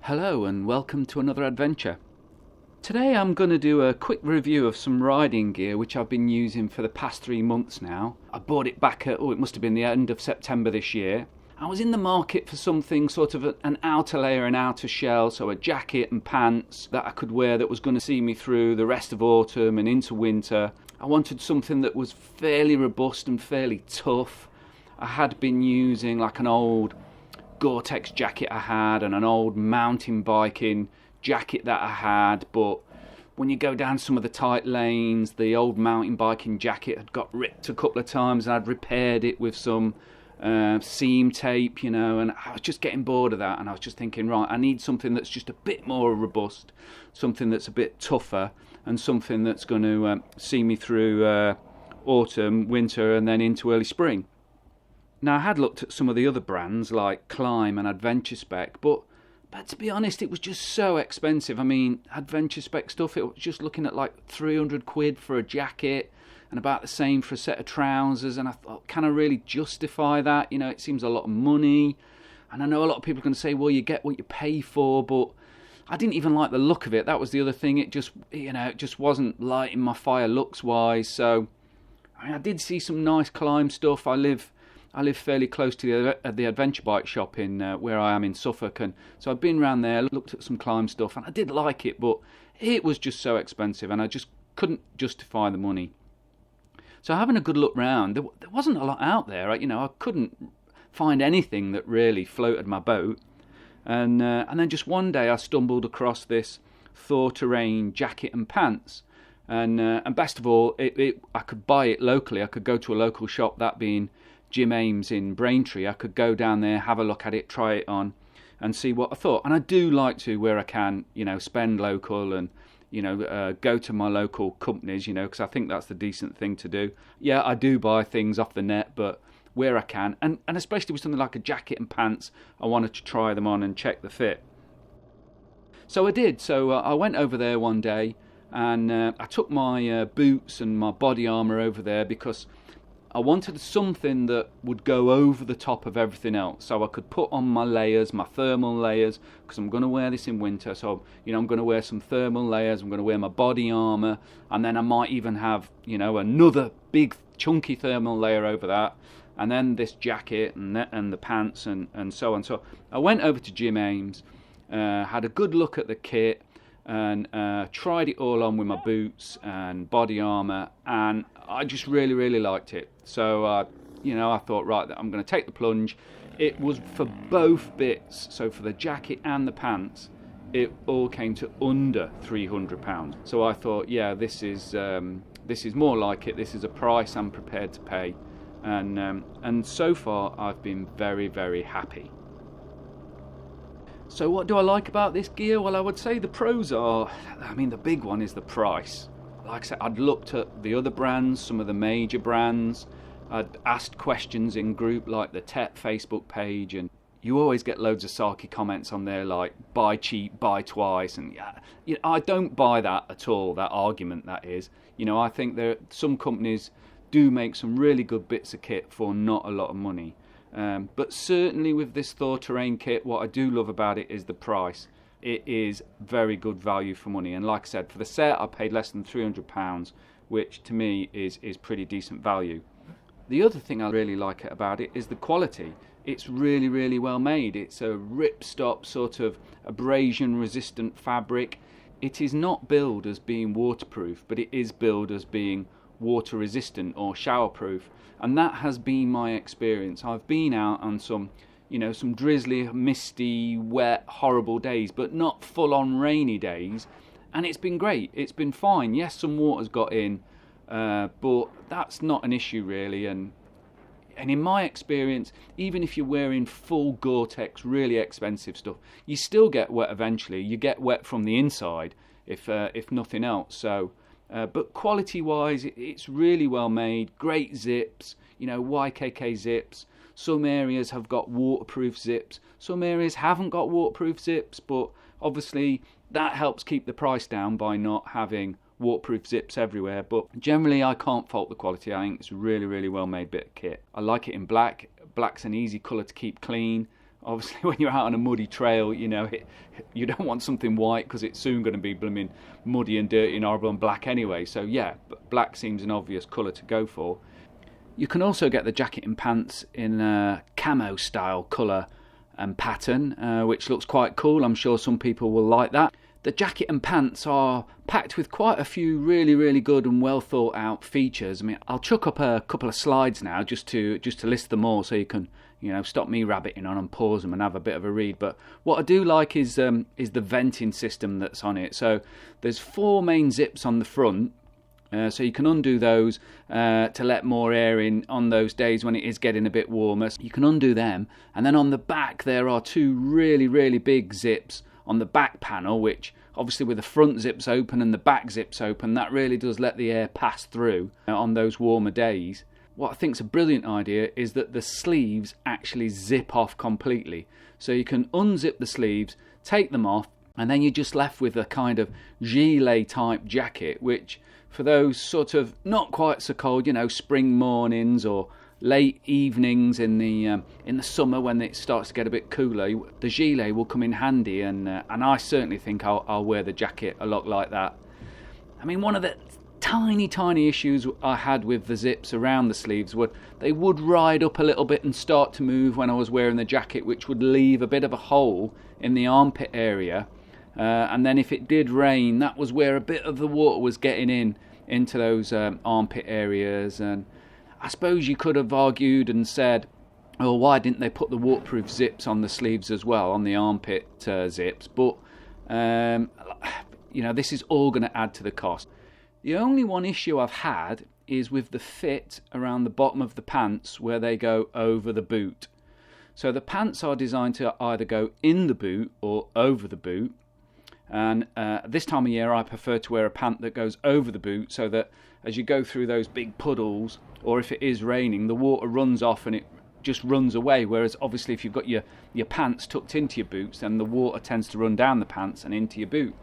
Hello and welcome to another adventure. Today I'm going to do a quick review of some riding gear which I've been using for the past 3 months now. I bought it back at, it must have been the end of September this year. I was in the market for something sort of an outer layer and outer shell, so a jacket and pants that I could wear that was going to see me through the rest of autumn and into winter. I wanted something that was fairly robust and fairly tough. I had been using like an old Gore-Tex jacket I had and an old mountain biking jacket that I had, but when you go down some of the tight lanes, the old mountain biking jacket had got ripped a couple of times and I'd repaired it with some seam tape, and I was just getting bored of that, and I was just thinking, right, I need something that's just a bit more robust, something that's a bit tougher, and something that's going to see me through autumn, winter, and then into early spring. Now, I had looked at some of the other brands like Climb and Adventure Spec, but to be honest, it was just so expensive. I mean, Adventure Spec stuff, it was just looking at like 300 quid for a jacket and about the same for a set of trousers. And I thought, can I really justify that? It seems a lot of money. And I know a lot of people are going to say, well, you get what you pay for, but I didn't even like the look of it. That was the other thing. It just, it just wasn't lighting my fire looks-wise. So, I did see some nice Climb stuff. I live fairly close to the adventure bike shop in where I am in Suffolk, and so I've been around there, looked at some Climb stuff, and I did like it, but it was just so expensive, and I just couldn't justify the money. So having a good look round, there wasn't a lot out there. I couldn't find anything that really floated my boat, and then just one day I stumbled across this Thor terrain jacket and pants. And best of all, I could buy it locally. I could go to a local shop, that being Jim Ames in Braintree. I could go down there, have a look at it, try it on, and see what I thought. And I do like to, where I can, spend local and, go to my local companies, because I think that's the decent thing to do. Yeah, I do buy things off the net, but where I can, and especially with something like a jacket and pants, I wanted to try them on and check the fit. So I did. So I went over there one day, and I took my boots and my body armour over there because I wanted something that would go over the top of everything else, so I could put on my layers, my thermal layers, because I'm going to wear this in winter. So I'm going to wear some thermal layers. I'm going to wear my body armour, and then I might even have another big chunky thermal layer over that, and then this jacket and the pants and so on. So I went over to Jim Ames, had a good look at the kit, and tried it all on with my boots and body armour, and I just really, really liked it. So, I thought, right, I'm going to take the plunge. It was for both bits, so for the jacket and the pants, it all came to under £300. So I thought, yeah, this is more like it. This is a price I'm prepared to pay, and so far I've been very, very happy. So what do I like about this gear? Well, I would say the pros are, the big one is the price. Like I said, I'd looked at the other brands, some of the major brands. I'd asked questions in group like the TEP Facebook page, and you always get loads of sarky comments on there like, buy cheap, buy twice. And I don't buy that at all, that argument that is. I think some companies do make some really good bits of kit for not a lot of money. But certainly with this Thor terrain kit, what I do love about it is the price. It is very good value for money, and like I said, for the set I paid less than £300, which to me is pretty decent value. The other thing I really like about it is the quality. It's really, really well made. It's a ripstop sort of abrasion resistant fabric. It is not billed as being waterproof, but it is billed as being water resistant or showerproof, and that has been my experience. I've been out on some drizzly, misty, wet, horrible days, but not full-on rainy days, and it's been great. It's been fine. Yes, some water's got in, but that's not an issue really. And in my experience, even if you're wearing full Gore-Tex, really expensive stuff, you still get wet eventually. You get wet from the inside, if nothing else. So, but quality-wise, it's really well made. Great zips, YKK zips. Some areas have got waterproof zips. Some areas haven't got waterproof zips, but obviously that helps keep the price down by not having waterproof zips everywhere. But generally I can't fault the quality. I think it's a really, really well made bit of kit. I like it in black. Black's an easy colour to keep clean. Obviously, when you're out on a muddy trail, you know, you don't want something white because it's soon going to be blooming muddy and dirty and horrible and black anyway. So yeah, black seems an obvious colour to go for. You can also get the jacket and pants in a camo style colour and pattern, which looks quite cool. I'm sure some people will like that. The jacket and pants are packed with quite a few really good and well thought out features. I mean, I'll chuck up a couple of slides now just to list them all, so you can, you know, stop me rabbiting on and pause them and have a bit of a read. But what I do like is the venting system that's on it. So there's 4 main zips on the front. So you can undo those to let more air in on those days when it is getting a bit warmer. So you can undo them. And then on the back there are 2 really big zips on the back panel, which obviously with the front zips open and the back zips open, that really does let the air pass through on those warmer days. What I think is a brilliant idea is that the sleeves actually zip off completely. So you can unzip the sleeves, take them off, and then you're just left with a kind of gilet type jacket, which for those sort of not quite so cold, you know, spring mornings or late evenings in the summer when it starts to get a bit cooler, the gilet will come in handy, and I certainly think I'll wear the jacket a lot like that. I mean, one of the tiny issues I had with the zips around the sleeves were they would ride up a little bit and start to move when I was wearing the jacket, which would leave a bit of a hole in the armpit area. And then if it did rain, that was where a bit of the water was getting into those armpit areas. And I suppose you could have argued and said, oh, why didn't they put the waterproof zips on the sleeves as well, on the armpit zips? But, you know, this is all going to add to the cost. The only one issue I've had is with the fit around the bottom of the pants where they go over the boot. So the pants are designed to either go in the boot or over the boot. And this time of year I prefer to wear a pant that goes over the boot, so that as you go through those big puddles, or if it is raining, the water runs off and it just runs away. Whereas obviously if you've got your pants tucked into your boots, then the water tends to run down the pants and into your boot.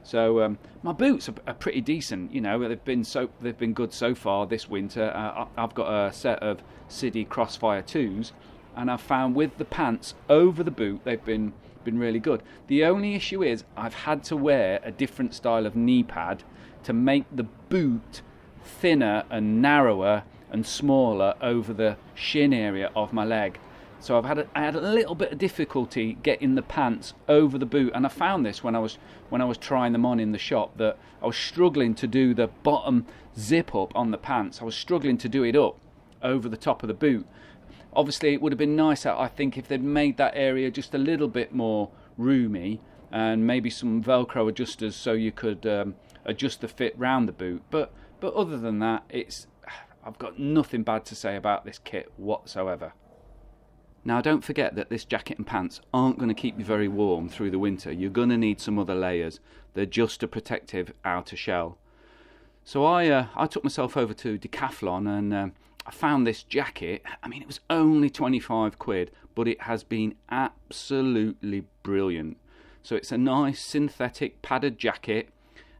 So my boots are pretty decent, you know. They've been good so far this winter. I've got a set of City Crossfire 2s, and I've found with the pants over the boot they've been really good. The only issue is I've had to wear a different style of knee pad to make the boot thinner and narrower and smaller over the shin area of my leg. So I had a little bit of difficulty getting the pants over the boot, and I found this when I was trying them on in the shop, that I was struggling to do the bottom zip up on the pants. I was struggling to do it up over the top of the boot. Obviously, it would have been nicer, I think, if they'd made that area just a little bit more roomy, and maybe some Velcro adjusters so you could adjust the fit round the boot. But other than that, I've got nothing bad to say about this kit whatsoever. Now, don't forget that this jacket and pants aren't going to keep you very warm through the winter. You're going to need some other layers. They're just a protective outer shell. So I took myself over to Decathlon, and I found this jacket. I mean, it was only 25 quid, but it has been absolutely brilliant. So it's a nice synthetic padded jacket.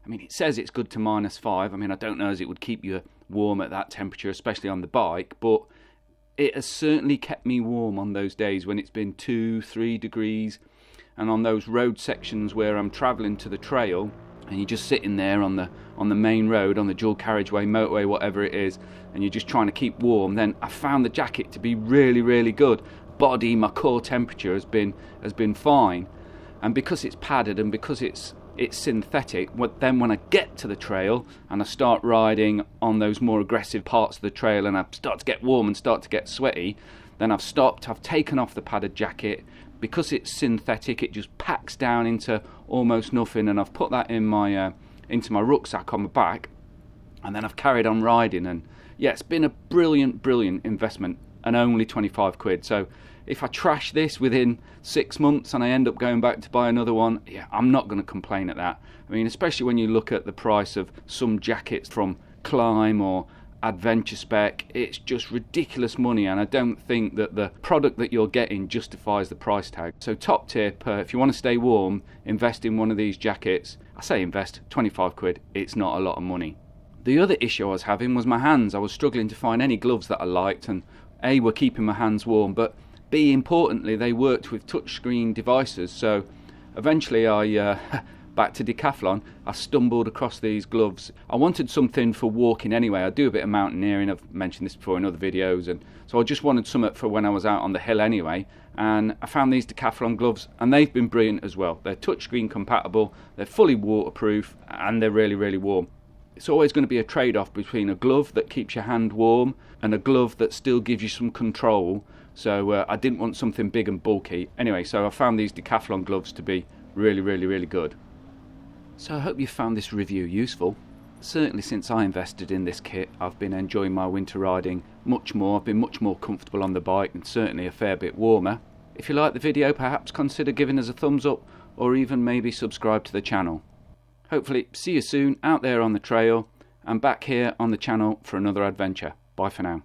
I mean, it says it's good to -5. I mean, I don't know as it would keep you warm at that temperature, especially on the bike, but it has certainly kept me warm on those days when it's been 2-3 degrees, and on those road sections where I'm travelling to the trail and you're just sitting there on the main road, on the dual carriageway, motorway, whatever it is, and you're just trying to keep warm, then I found the jacket to be really good. Body, my core temperature has been fine, and because it's padded and because it's synthetic, then when I get to the trail and I start riding on those more aggressive parts of the trail and I start to get warm and start to get sweaty, then I've stopped, I've taken off the padded jacket. Because it's synthetic, it just packs down into almost nothing, and I've put that in my into my rucksack on my back, and then I've carried on riding. And yeah, it's been a brilliant investment, and only 25 quid. So if I trash this within 6 months and I end up going back to buy another one, yeah, I'm not going to complain at that. I mean, especially when you look at the price of some jackets from Climb or Adventure Spec, it's just ridiculous money, and I don't think that the product that you're getting justifies the price tag. So top tip, if you want to stay warm, invest in one of these jackets. I say invest, 25 quid, it's not a lot of money. The other issue I was having was my hands. I was struggling to find any gloves that I liked, and A, were keeping my hands warm, but B, importantly, they worked with touchscreen devices. So eventually back to decathlon, I stumbled across these gloves. I wanted something for walking anyway. I do a bit of mountaineering, I've mentioned this before in other videos, and so I just wanted something for when I was out on the hill anyway, and I found these decathlon gloves, and they've been brilliant as well. They're touchscreen compatible, they're fully waterproof, and they're really, really warm. It's always going to be a trade-off between a glove that keeps your hand warm and a glove that still gives you some control. So I didn't want something big and bulky. Anyway, so I found these decathlon gloves to be really, really, really good. So I hope you found this review useful. Certainly since I invested in this kit, I've been enjoying my winter riding much more. I've been much more comfortable on the bike and certainly a fair bit warmer. If you like the video, perhaps consider giving us a thumbs up or even maybe subscribe to the channel. Hopefully see you soon out there on the trail and back here on the channel for another adventure. Bye for now.